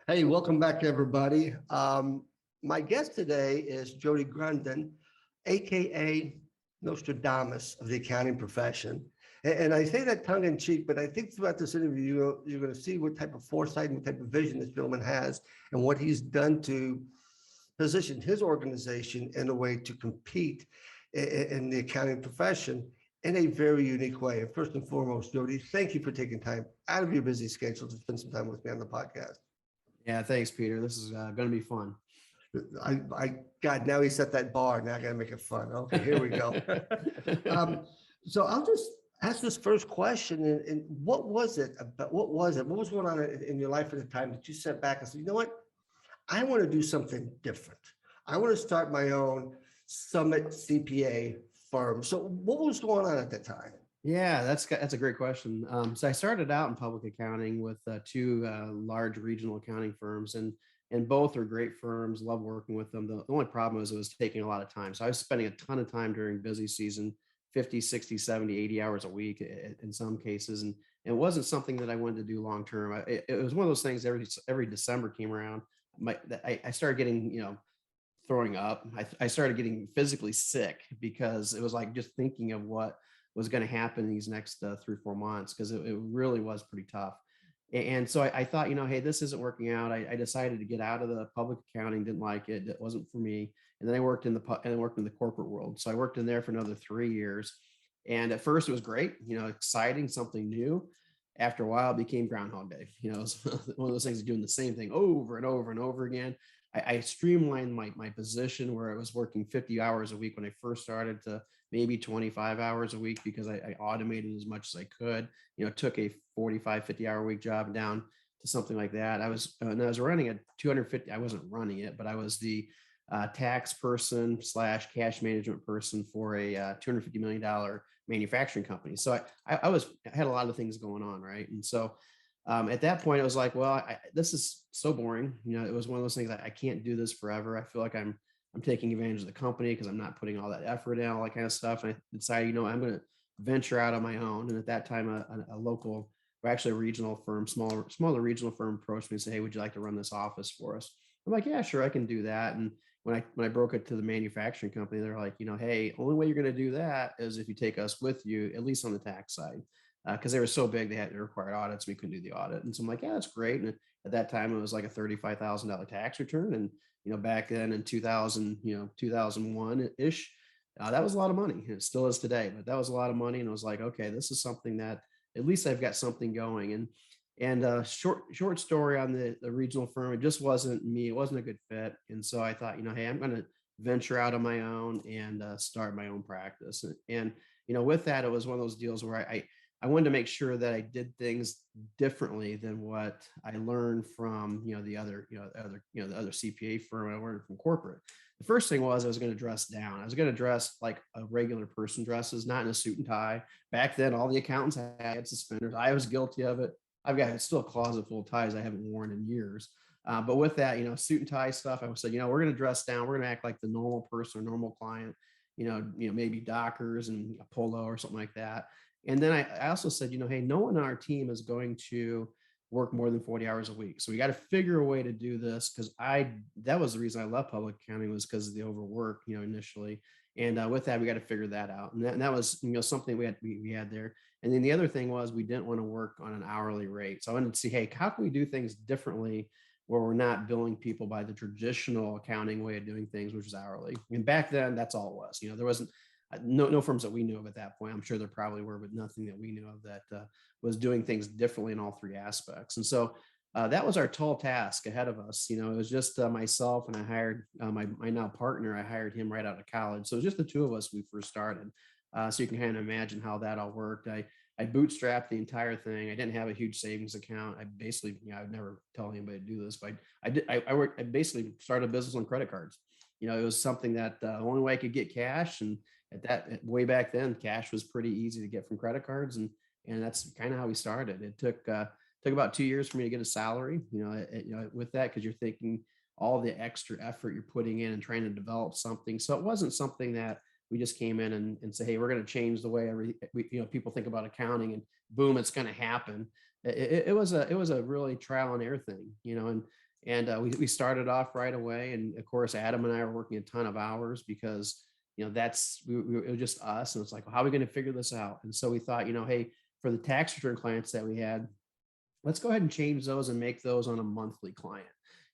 Hey, welcome back, everybody. My guest today is Jody Grunden, AKA Nostradamus of the accounting profession. And I say that tongue in cheek, but I think throughout this interview, you're going to see what type of foresight and what type of vision this gentleman has and what he's done to position his organization in a way to compete in the accounting profession in a very unique way. And first and foremost, Jody, thank you for taking time out of your busy schedule to spend some time with me on the podcast. Yeah, thanks, Peter. This is going to be fun. God, now he set that bar. Now I got to make it fun. Okay, here we go. um, so I'll just ask this first question. And what was it about? What was it? What was going on in your life at the time that you sat back and said, you know what? I want to do something different. I want to start my own Summit CPA firm. So what was going on at that time? Yeah, that's a great question. So I started out in public accounting with two large regional accounting firms, and both are great firms. Love working with them. The only problem was it was taking a lot of time. So I was spending a ton of time during busy season, 50, 60, 70, 80 hours a week in some cases, and it wasn't something that I wanted to do long term. It was one of those things. Every December came around, I started getting throwing up. I started getting physically sick because it was like just thinking of what was going to happen these next 3 or 4 months, because it really was pretty tough. And so I thought, hey, this isn't working out. I decided to get out of the public accounting, didn't like it. It wasn't for me. And then I worked in the corporate world. So I worked in there for another 3 years. And at first it was great, exciting, something new. After a while, it became Groundhog Day. It was one of those things of doing the same thing over and over and over again. I streamlined my position where I was working 50 hours a week when I first started to maybe 25 hours a week, because I automated as much as I could. Took a 45, 50-hour week job down to something like that. I was running a 250. I wasn't running it, but I was the tax person / cash management person for a $250 million manufacturing company. So I had a lot of things going on, right? And so at that point, it was like, well, this is so boring. It was one of those things that I can't do this forever. I feel like I'm taking advantage of the company because I'm not putting all that effort in, all that kind of stuff. And I decided, I'm going to venture out on my own. And at that time, a local, or actually a regional firm, smaller regional firm approached me and said, hey, would you like to run this office for us? I'm like, yeah, sure, I can do that. And when I broke it to the manufacturing company, they're like, hey, only way you're going to do that is if you take us with you, at least on the tax side. Because they were so big, they required audits. We couldn't do the audit. And so I'm like, yeah, that's great. And at that time, it was like a $35,000 tax return. And, back then in 2000, 2001 ish, that was a lot of money. It still is today, but that was a lot of money. And I was like, okay, this is something that at least I've got something going. And short story on the regional firm, it just wasn't me. It wasn't a good fit. And so I thought, hey, I'm going to venture out on my own and start my own practice. And with that, it was one of those deals where I wanted to make sure that I did things differently than what I learned from, the other CPA firm I learned from corporate. The first thing was I was going to dress down. I was going to dress like a regular person dresses, not in a suit and tie. Back then, all the accountants had suspenders. I was guilty of it. I've got still a closet full of ties I haven't worn in years. But with that, suit and tie stuff, I said, we're going to dress down. We're going to act like the normal person or normal client, maybe Dockers and a polo or something like that. And then I also said, hey, no one on our team is going to work more than 40 hours a week. So we got to figure a way to do this, because that was the reason I left public accounting, was because of the overwork, initially. And with that, we got to figure that out. And that was, something we had there. And then the other thing was we didn't want to work on an hourly rate. So I wanted to see, hey, how can we do things differently where we're not billing people by the traditional accounting way of doing things, which is hourly. And back then, that's all it was. There wasn't no firms that we knew of at that point. I'm sure there probably were, but nothing that we knew of that was doing things differently in all three aspects. And so that was our tall task ahead of us. It was just myself, and I hired my now partner. I hired him right out of college. So it was just the two of us when we first started. So you can kind of imagine how that all worked. I bootstrapped the entire thing. I didn't have a huge savings account. I basically, I'd never tell anybody to do this, but I basically started a business on credit cards. It was something that the only way I could get cash, and way back then, cash was pretty easy to get from credit cards, and that's kind of how we started. It took about 2 years for me to get a salary. With that, because you're thinking all the extra effort you're putting in and trying to develop something. So it wasn't something that we just came in and say, hey, we're going to change the way people think about accounting, and boom, it's going to happen. It was a really trial and error thing, And we started off right away. And of course, Adam and I were working a ton of hours because, it was just us. And it's like, well, how are we going to figure this out? And so we thought, hey, for the tax return clients that we had, let's go ahead and change those and make those on a monthly client.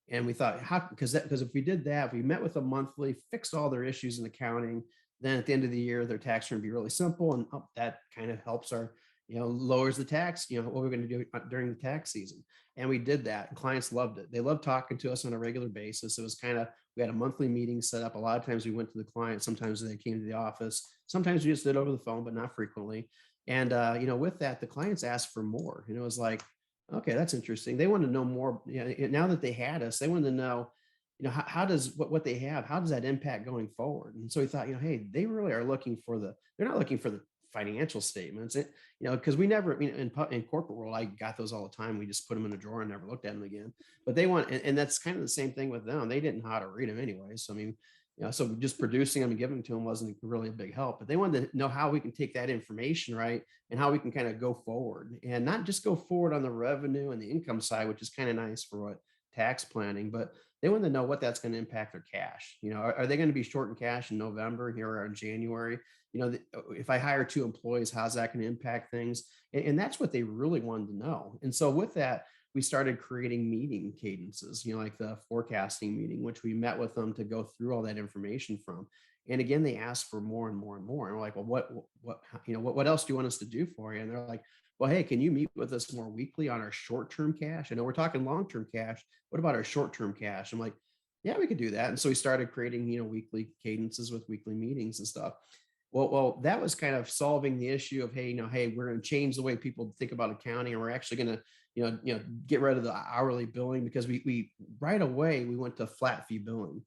And we thought, how, because if we did that, if we met with a monthly, fixed all their issues in accounting, then at the end of the year, their tax return would be really simple. And that kind of helps our, lowers the tax, what we're going to do during the tax season. And we did that. And clients loved it. They loved talking to us on a regular basis. It was kind of, we had a monthly meeting set up. A lot of times we went to the client. Sometimes they came to the office. Sometimes we just did over the phone, but not frequently. And, with that, the clients asked for more. And it was like, okay, that's interesting. They want to know more. Now that they had us, they wanted to know, how does what they have, how does that impact going forward? And so we thought, hey, they really are looking for they're not looking for the financial statements, because we never, in corporate world, I got those all the time. We just put them in a drawer and never looked at them again. But they want, and that's kind of the same thing with them. They didn't know how to read them anyway. So, so just producing them and giving them to them wasn't really a big help, but they wanted to know how we can take that information, right, and how we can kind of go forward, and not just go forward on the revenue and the income side, which is kind of nice for what tax planning, but they want to know what that's going to impact their cash. Are they going to be short in cash in November here or in January? If I hire 2 employees, how's that going to impact things? And that's what they really wanted to know. And so with that, we started creating meeting cadences, like the forecasting meeting, which we met with them to go through all that information from. And again, they asked for more and more and more. And we're like, well, what else do you want us to do for you? And they're like, well, hey, can you meet with us more weekly on our short-term cash? I know we're talking long-term cash. What about our short-term cash? I'm like, yeah, we could do that. And so we started creating, weekly cadences with weekly meetings and stuff. Well, that was kind of solving the issue of, hey, we're going to change the way people think about accounting, and we're actually going to, get rid of the hourly billing, because we right away we went to flat fee billing.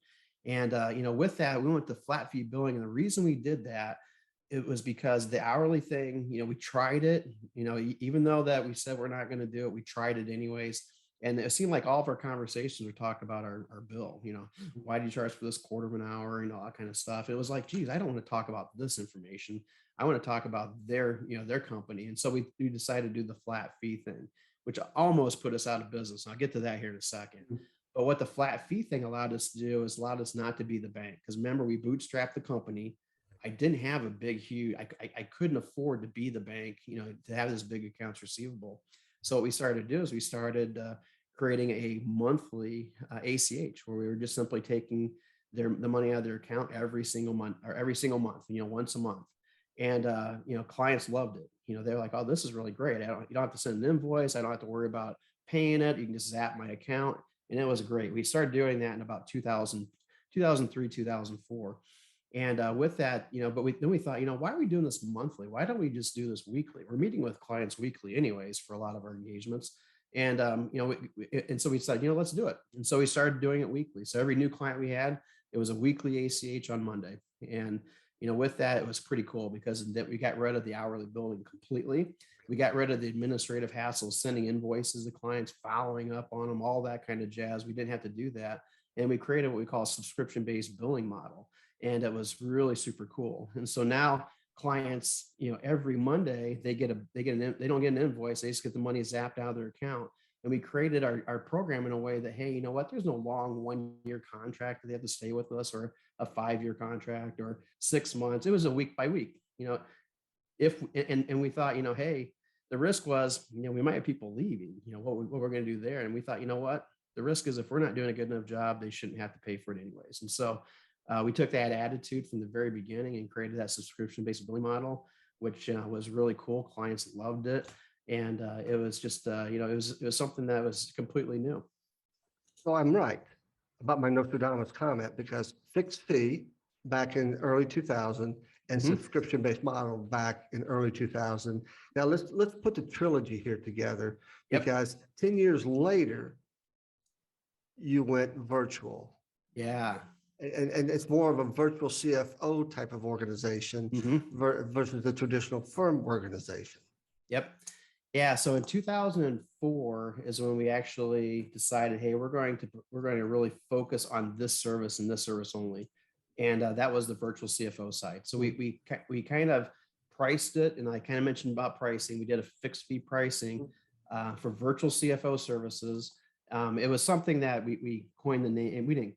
And with that, we went to flat fee billing. And the reason we did that, it was because the hourly thing, we tried it, even though that we said we're not going to do it, we tried it anyways. And it seemed like all of our conversations would talk about our bill, why do you charge for this quarter of an hour and all that kind of stuff. It was like, geez, I don't want to talk about this information. I want to talk about their company. And so we decided to do the flat fee thing, which almost put us out of business. And I'll get to that here in a second. But what the flat fee thing allowed us to do is allowed us not to be the bank. Because remember, we bootstrapped the company. I didn't have a big, huge, I couldn't afford to be the bank, to have this big accounts receivable. So what we started to do is we started creating a monthly ACH, where we were just simply taking the money out of their account every single month, once a month. And, clients loved it. They're like, oh, this is really great. You don't have to send an invoice. I don't have to worry about paying it. You can just zap my account. And it was great. We started doing that in about 2003, 2004. And with that, but we thought, why are we doing this monthly? Why don't we just do this weekly? We're meeting with clients weekly anyways for a lot of our engagements. And, and so we decided, let's do it. And so we started doing it weekly. So every new client we had, it was a weekly ACH on Monday. And, with that, it was pretty cool, because that we got rid of the hourly billing completely. We got rid of the administrative hassles, sending invoices to clients, following up on them, all that kind of jazz. We didn't have to do that. And we created what we call a subscription-based billing model. And it was really super cool. And so now clients, every Monday they don't get an invoice. They just get the money zapped out of their account. And we created our program in a way that, hey, you know what? There's no long 1-year contract that they have to stay with us, or a 5-year contract, or 6 months. It was a week by week, and we thought, hey, the risk was, we might have people leaving, what we're going to do there. And we thought, what? The risk is, if we're not doing a good enough job, they shouldn't have to pay for it anyways. And so we took that attitude from the very beginning and created that subscription-based billing model, which was really cool. Clients loved it. And it was just, it was something that was completely new. So I'm right about my Nostradamus comment, because fixed fee back in early 2000 and subscription-based model back in early 2000. Now let's put the trilogy here together, because 10 years later, you went virtual. Yeah. And it's more of a virtual CFO type of organization versus the traditional firm organization. Yep. Yeah. So in 2004 is when we actually decided, hey, we're going to really focus on this service and this service only. And that was the virtual CFO side. So we kind of priced it, and I kind of mentioned about pricing. We did a fixed fee pricing for virtual CFO services. It was something that we coined the name, and we didn't.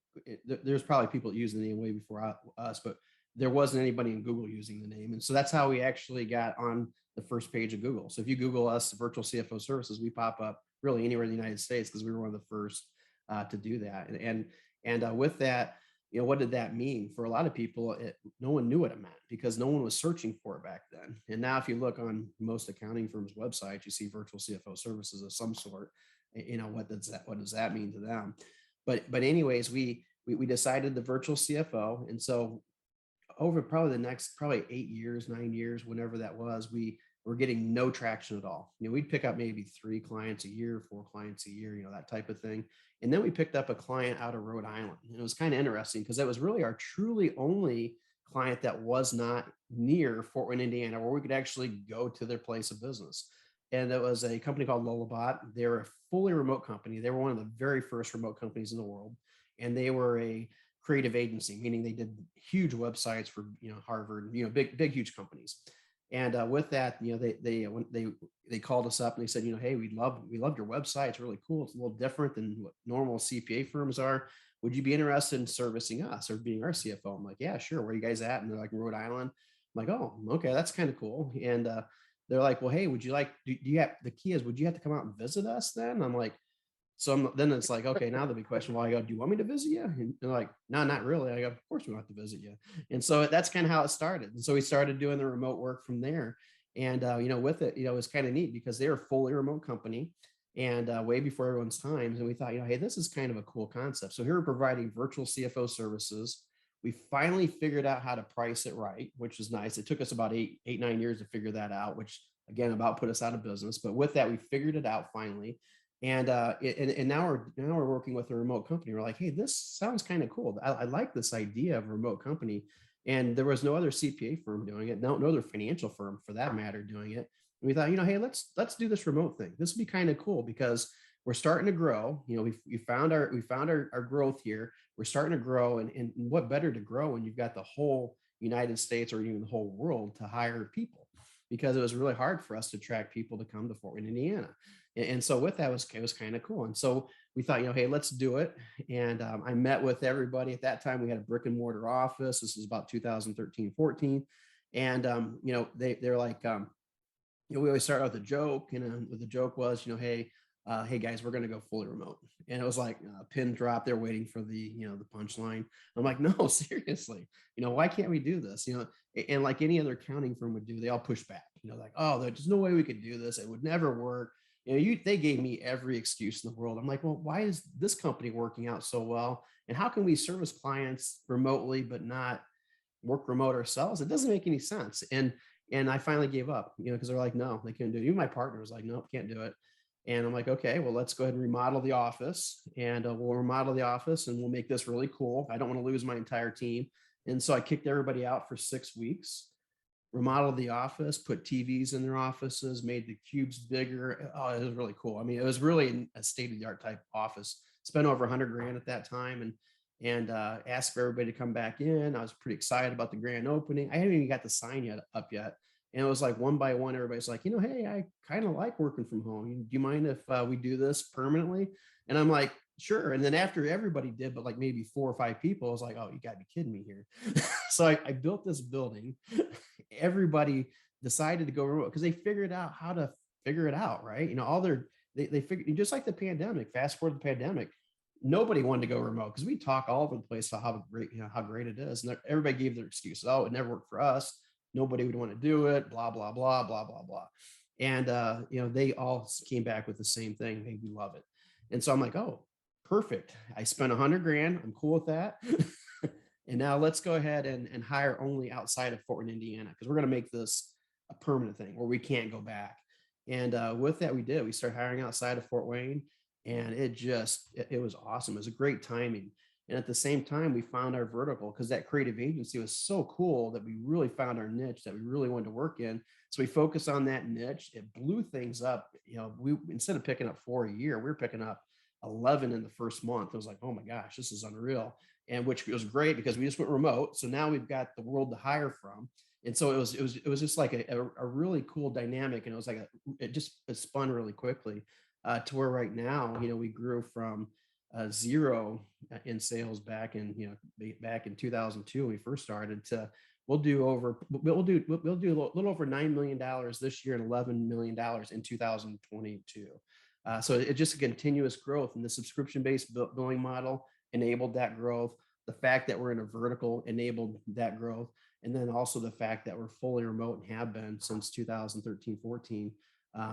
There's probably people using the name way before us, but there wasn't anybody in Google using the name, and so that's how we actually got on the first page of Google. So if you Google us, virtual CFO services, we pop up really anywhere in the United States because we were one of the first to do that. And with that, what did that mean for a lot of people? No one knew what it meant because no one was searching for it back then. And now, if you look on most accounting firms' websites, you see virtual CFO services of some sort. What does that mean to them? But anyways, we decided the virtual CFO, and so over probably the next 8 years, 9 years, whenever that was, we were getting no traction at all. We'd pick up maybe 3 clients a year, 4 clients a year, that type of thing. And then we picked up a client out of Rhode Island. And it was kind of interesting because that was really our truly only client that was not near Fort Wayne, Indiana, where we could actually go to their place of business. And it was a company called Lullabot. They were a fully remote company. They were one of the very first remote companies in the world. And they were a creative agency, meaning they did huge websites for Harvard, big huge companies. And with that, they called us up and they said, hey, we loved your website. It's really cool. It's a little different than what normal CPA firms are. Would you be interested in servicing us or being our CFO? I'm like, yeah, sure. Where are you guys at? And they're like, Rhode Island. I'm like, oh, okay, that's kind of cool. And they're like, well, hey, would you like? Do you have the key? Is would you have to come out and visit us then? I'm like, then it's like, okay, now the big question. Well, I go, do you want me to visit you? And they're like, no, not really. I go, of course we don't have to visit you. And so that's kind of how it started. And so we started doing the remote work from there. And with it, it was kind of neat because they're a fully remote company and way before everyone's times. And we thought, hey, this is kind of a cool concept. So here we're providing virtual CFO services. We finally figured out how to price it right, which is nice. It took us about 9 years to figure that out, which again, about put us out of business. But with that, we figured it out finally. And now we're working with a remote company. We're like, hey, this sounds kind of cool. I like this idea of a remote company. And there was no other CPA firm doing it, no other financial firm for that matter doing it. And we thought, hey, let's do this remote thing. This would be kind of cool because we're starting to grow. We found our growth here. We're starting to grow, and what better to grow when you've got the whole United States or even the whole world to hire people, because it was really hard for us to attract people to come to Fort Wayne, Indiana. And so with that, it was kind of cool. And so we thought, hey, let's do it. And I met with everybody at that time. We had a brick and mortar office. This was about 2013, 14. And, they're like, we always start out with a joke. And the joke was, hey guys, we're going to go fully remote. And it was like a pin drop. They're waiting for the punchline. I'm like, no, seriously, why can't we do this? And like any other accounting firm would do, they all push back, like, oh, there's no way we could do this. It would never work. They gave me every excuse in the world. I'm like, well, why is this company working out so well? And how can we service clients remotely, but not work remote ourselves? It doesn't make any sense. And I finally gave up, because they're like, no, they couldn't do it. Even my partner was like, nope, can't do it. And I'm like, okay, well, let's go ahead and remodel the office, and we'll remodel the office and we'll make this really cool. I don't want to lose my entire team. And so I kicked everybody out for 6 weeks, remodeled the office, put TVs in their offices, made the cubes bigger. Oh, it was really cool. I mean, it was really a state of the art type office. Spent over $100,000 at that time, and asked for everybody to come back in. I was pretty excited about the grand opening. I hadn't even got the sign up yet. And it was like one by one, everybody's like, hey, I kind of like working from home. Do you mind if we do this permanently? And I'm like, sure. And then after everybody did, but like maybe 4 or 5 people, I was like, oh, you gotta be kidding me here. So I built this building. Everybody decided to go remote because they figured out how to figure it out, right? They figured, just like the pandemic, fast forward the pandemic, nobody wanted to go remote because we talk all over the place about how great it is. And everybody gave their excuses. Oh, it never worked for us. Nobody would want to do it, blah, blah, blah, blah, blah, blah. And, they all came back with the same thing. Hey, we love it. And so I'm like, oh, perfect. I spent $100,000. I'm cool with that. And now let's go ahead and hire only outside of Fort Wayne, Indiana, because we're going to make this a permanent thing where we can't go back. And with that, we did. We started hiring outside of Fort Wayne, and it was awesome. It was a great timing. And at the same time, we found our vertical because that creative agency was so cool that we really found our niche that we really wanted to work in. So we focused on that niche. It blew things up. We, instead of picking up 4 a year, we were picking up 11 in the first month. It was like, oh my gosh, this is unreal. And which was great because we just went remote. So now we've got the world to hire from. And so it was just like a really cool dynamic. And it was like it spun really quickly. to where right now, we grew from zero in sales back in 2002 when we first started to we'll do a little over $9 million this year and $11 million in 2022. So it's just a continuous growth, and the subscription-based billing model enabled that growth. The fact that we're in a vertical enabled that growth. And then also the fact that we're fully remote and have been since 2013, 14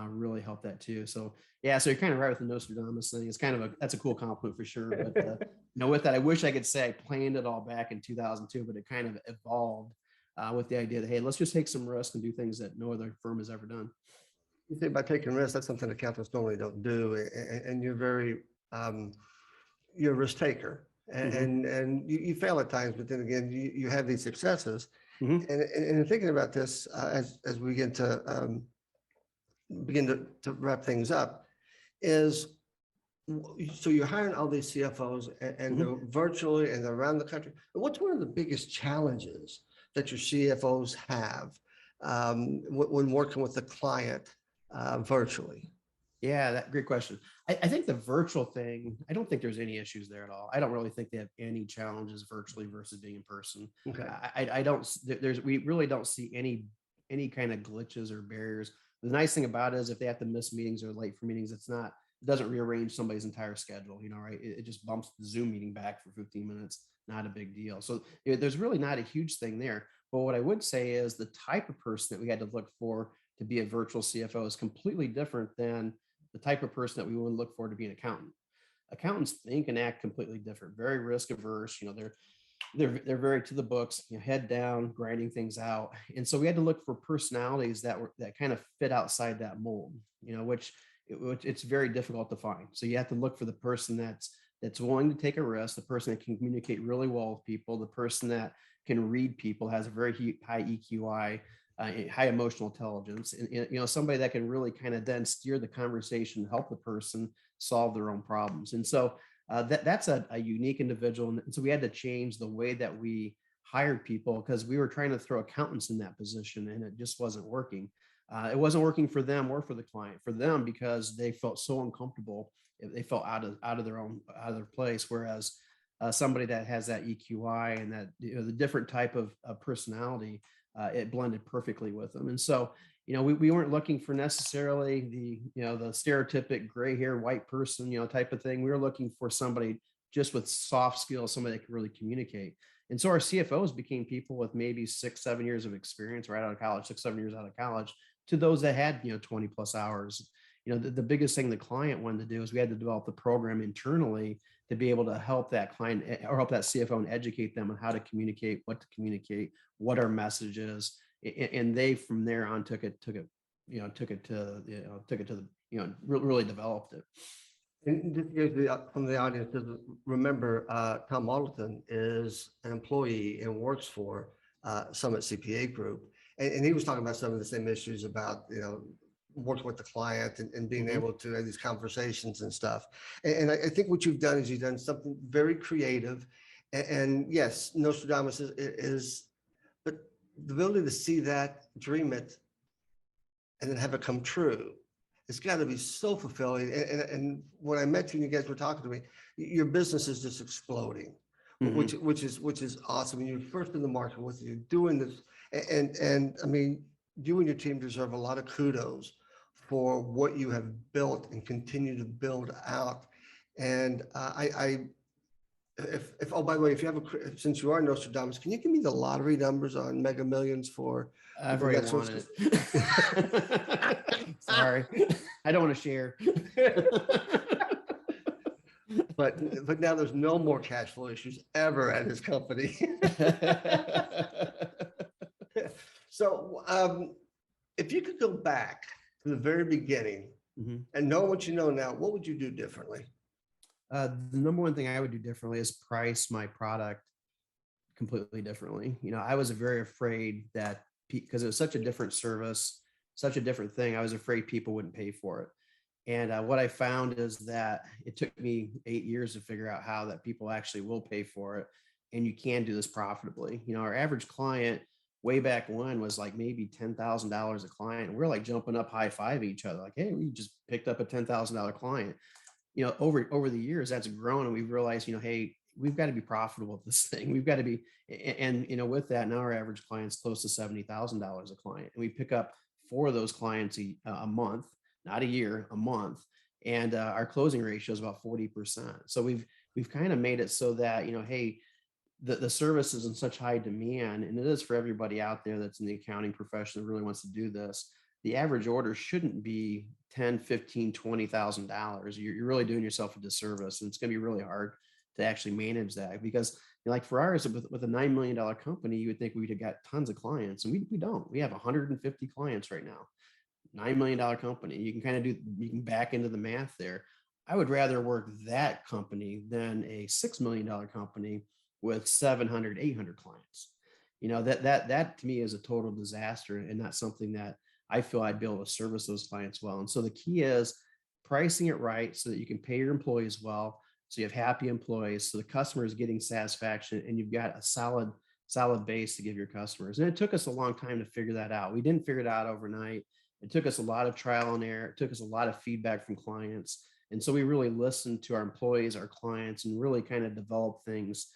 really helped that too. So yeah, so you're kind of right with the Nostradamus thing. It's kind of that's a cool compliment for sure. But with that, I wish I could say I planned it all back in 2002, but it kind of evolved with the idea that, hey, let's just take some risk and do things that no other firm has ever done. You say by taking risks, that's something accountants normally don't do. And you're very, you're a risk taker. And you fail at times, but then again, you have these successes. Mhm. And thinking about this as we begin to wrap things up, is so you're hiring all these CFOs and they're virtually and they're around the country. What's one of the biggest challenges that your CFOs have when working with the client virtually? Yeah, great question. I think the virtual thing, I don't think there's any issues there at all. I don't really think they have any challenges virtually versus being in person. Okay. I don't, we really don't see any kind of glitches or barriers. The nice thing about it is if they have to miss meetings or late for meetings, it doesn't rearrange somebody's entire schedule, right? It just bumps the Zoom meeting back for 15 minutes, not a big deal. So there's really not a huge thing there. But what I would say is the type of person that we had to look for to be a virtual CFO is completely different than the type of person that we would look for to be an accountant. Accountants think and act completely different, very risk averse. They're very to the books, head down, grinding things out. And so we had to look for personalities that kind of fit outside that mold, which it's very difficult to find. So you have to look for the person that's willing to take a risk, the person that can communicate really well with people, the person that can read people, has a very high EQI, high emotional intelligence, and somebody that can really kind of then steer the conversation, help the person solve their own problems. And so that's a unique individual. And so we had to change the way that we hired people because we were trying to throw accountants in that position and it just wasn't working. It wasn't working for them or for the client. For them, because they felt so uncomfortable, they felt out of their place. Whereas somebody that has that EQI and that the different type of personality, it blended perfectly with them. And so we weren't looking for necessarily the stereotypic gray hair white person type of thing. We were looking for somebody just with soft skills, somebody that could really communicate. And so our CFOs became people with maybe 6-7 years of experience right out of college, 6-7 years out of college, to those that had 20 plus hours. The biggest thing the client wanted to do is we had to develop the program internally to be able to help that client or help that CFO and educate them on how to communicate, what to communicate, what our message is. And they from there on took it to really developed it. And just from the audience, remember, Tom Alderton is an employee and works for Summit CPA Group. And he was talking about some of the same issues about, working with the client and being able to have these conversations and stuff. And I think what you've done is you've done something very creative. And yes, Nostradamus is, but the ability to see that, dream it, and then have it come true, it's got to be so fulfilling. And when I met you and you guys were talking to me, your business is just exploding, which is awesome. And you're first in the market with you doing this. And I mean, you and your team deserve a lot of kudos for what you have built and continue to build out. And if oh, by the way, if you have since you are Nostradamus, can you give me the lottery numbers on Mega Millions for I've already won it. Sorry, I don't want to share. But now there's no more cash flow issues ever at his company. So if you could go back to the very beginning and know what you know now, what would you do differently? The number one thing I would do differently is price my product completely differently. I was very afraid that because it was such a different service, such a different thing, I was afraid people wouldn't pay for it. And what I found is that it took me 8 years to figure out how that people actually will pay for it. And you can do this profitably. Our average client way back when was like maybe $10,000 a client. And we're like jumping up, high five each other, like, hey, we just picked up a $10,000 client. Over the years, that's grown, and we've realized, hey, we've got to be profitable at this thing. We've got to be, and with that, now our average client's close to $70,000 a client, and we pick up 4 of those clients a month, not a year, a month, and our closing ratio is about 40%. So we've kind of made it so that, hey, the service is in such high demand, and it is for everybody out there that's in the accounting profession that really wants to do this. The average order shouldn't be 10, 15, $20,000. You're really doing yourself a disservice, and it's going to be really hard to actually manage that, because like for ours, with a $9 million company, you would think we'd have got tons of clients, and we don't. We have 150 clients right now. $9 million company. You can back into the math there. I would rather work that company than a $6 million company with 700, 800 clients. That to me is a total disaster, and not something that I feel I'd be able to service those clients well. And so the key is pricing it right so that you can pay your employees well, so you have happy employees, so the customer is getting satisfaction, and you've got a solid base to give your customers. And it took us a long time to figure that out. We didn't figure it out overnight. It took us a lot of trial and error. It took us a lot of feedback from clients. And so we really listened to our employees, our clients, and really kind of developed things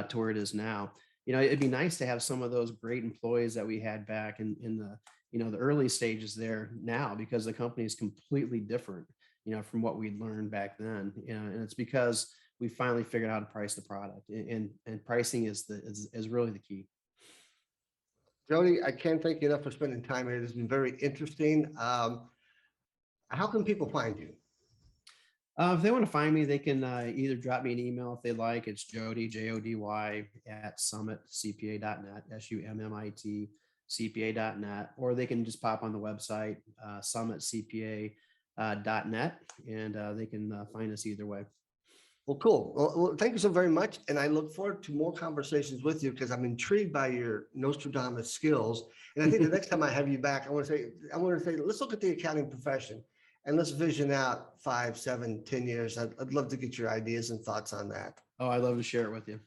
to where it is now. It'd be nice to have some of those great employees that we had back in the early stages there now, because the company is completely different, from what we'd learned back then. And it's because we finally figured out how to price the product, and pricing is really the key. Jody, I can't thank you enough for spending time here. It has been very interesting. How can people find you? If they want to find me, they can either drop me an email if they like. It's Jody, Jody, at summitcpa.net, SUMMIT CPA.net, or they can just pop on the website, summitcpa.net, and they can find us either way. Well, cool. Well, thank you so very much. And I look forward to more conversations with you, because I'm intrigued by your Nostradamus skills. And I think the next time I have you back, I want to say, let's look at the accounting profession and let's vision out 5, 7, 10 years. I'd love to get your ideas and thoughts on that. Oh, I'd love to share it with you.